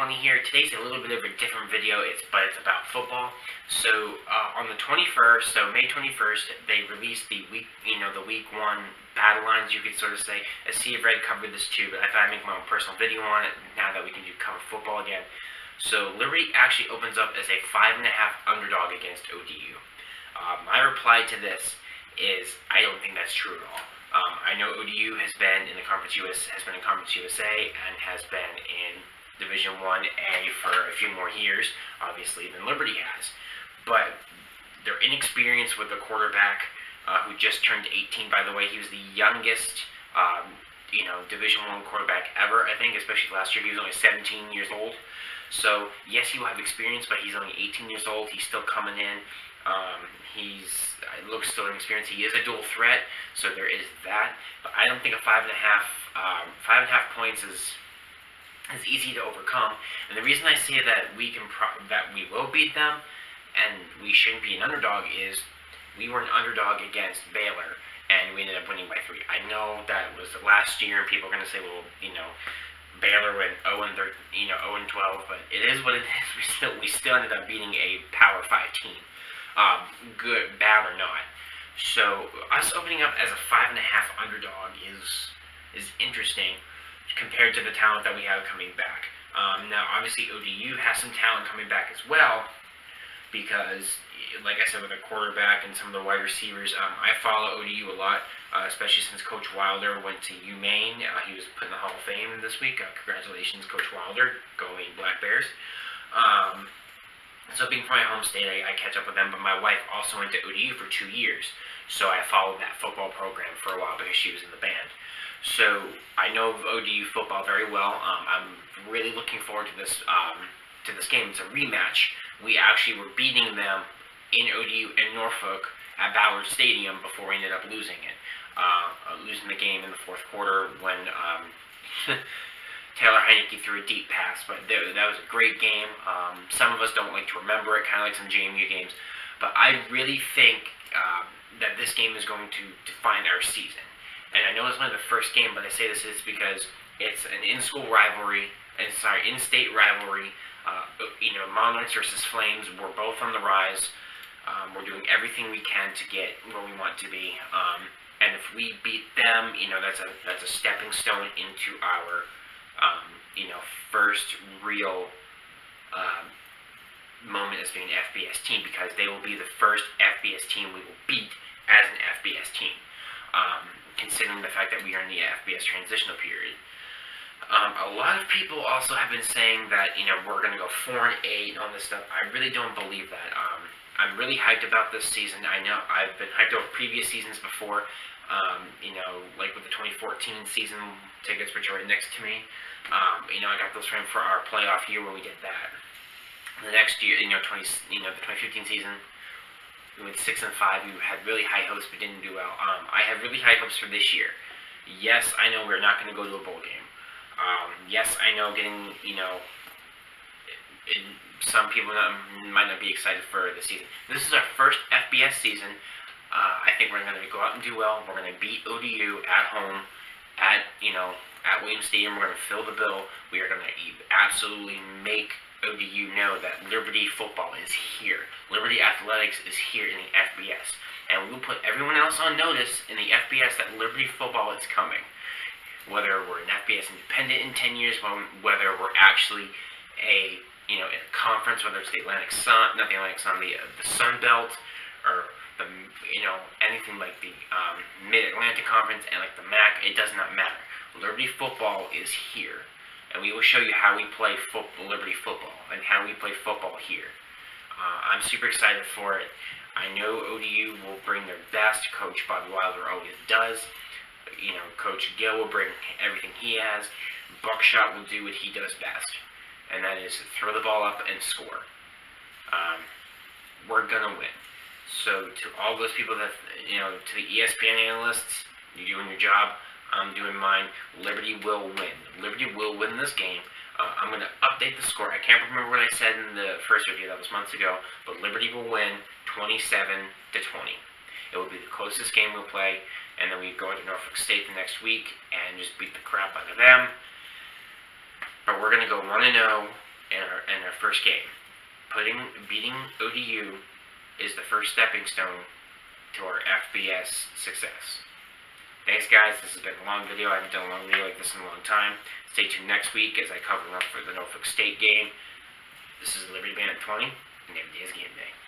20 here. Today's a little bit of a different video, but it's about football. So on the 21st, so May 21st, they released the week 1 battle lines, you could sort of say. A Sea of Red covered this too, but I thought I'd make my own personal video on it now that we can cover football again. So Liberty actually opens up as a 5.5 underdog against ODU. My reply to this is I don't think that's true at all. I know ODU has been in Conference USA and has been in Division 1A for a few more years, obviously, than Liberty has. But they're inexperienced with a quarterback who just turned 18. By the way, he was the youngest, Division 1 quarterback ever, I think, especially last year. He was only 17 years old. So yes, he will have experience, but he's only 18 years old. He's still coming in. It looks still inexperienced. He is a dual threat, so there is that. But I don't think a 5.5 points is easy to overcome. And the reason I say that we will beat them, and we shouldn't be an underdog, is we were an underdog against Baylor, and we ended up winning by 3. I know that was last year, and people are going to say, well, Baylor went 0-12, but it is what it is. We still ended up beating a Power 5 team. Good, bad or not. So us opening up as a 5.5 underdog is interesting compared to the talent that we have coming back. Now, obviously, ODU has some talent coming back as well because, like I said, with a quarterback and some of the wide receivers, I follow ODU a lot, especially since Coach Wilder went to UMaine. He was put in the Hall of Fame this week. Congratulations, Coach Wilder, going Black Bears. So being from my home state, I catch up with them, but my wife also went to ODU for 2 years, so I followed that football program for a while because she was in the band. So I know ODU football very well. I'm really looking forward to this game. It's a rematch. We actually were beating them in ODU in Norfolk at Ballard Stadium before we ended up losing it. Losing the game in the fourth quarter when Taylor Heineke threw a deep pass, but that was a great game. Some of us don't like to remember it, kind of like some JMU games, but I really think that this game is going to define our season. And I know it's only the first game, but I say this is because it's an in-state rivalry. Monarchs versus Flames. We're both on the rise. We're doing everything we can to get where we want to be. And if we beat them, that's a stepping stone into our first real moment as being an FBS team, because they will be the first FBS team we will beat as an FBS team, considering the fact that we are in the FBS transitional period. A lot of people also have been saying that, we're going to go 4-8 on this stuff. I really don't believe that. I'm really hyped about this season. I know I've been hyped over previous seasons before, like with the 2014 season tickets, which are right next to me. I got those framed for our playoff year when we did that. The next year, the 2015 season, we went 6-5. We had really high hopes, but didn't do well. I have really high hopes for this year. Yes, I know we're not going to go to a bowl game. Yes, I know getting, some people might not be excited for the season. This is our first FBS season. I think we're going to go out and do well. We're going to beat ODU at home, at Williams Stadium. We're going to fill the bill. We are going to absolutely make ODU know that Liberty football is here. Liberty athletics is here in the FBS. And we'll put everyone else on notice in the FBS that Liberty football is coming. Whether we're an FBS independent in 10 years, whether we're actually in a conference, whether it's the Sun Belt, or anything like the Mid-Atlantic Conference and like the MAC, it does not matter. Liberty football is here, and we will show you how we play Liberty football and how we play football here. I'm super excited for it. I know ODU will bring their best. Coach Bobby Wilder always does. Coach Gill will bring everything he has. Buckshot will do what he does best, and that is throw the ball up and score. We're gonna win. So to all those people that, to the ESPN analysts, you're doing your job, I'm doing mine. Liberty will win. Liberty will win this game. I'm going to update the score. I can't remember what I said in the first video, that was months ago, but Liberty will win 27-20. It will be the closest game we'll play, and then we go to Norfolk State the next week and just beat the crap out of them. But we're going to go 1-0 in our first game. Beating ODU is the first stepping stone to our FBS success. Thanks, guys. This has been a long video. I haven't done a long video like this in a long time. Stay tuned next week as I cover up for the Norfolk State game. This is Liberty Band at 20, and every day is game day.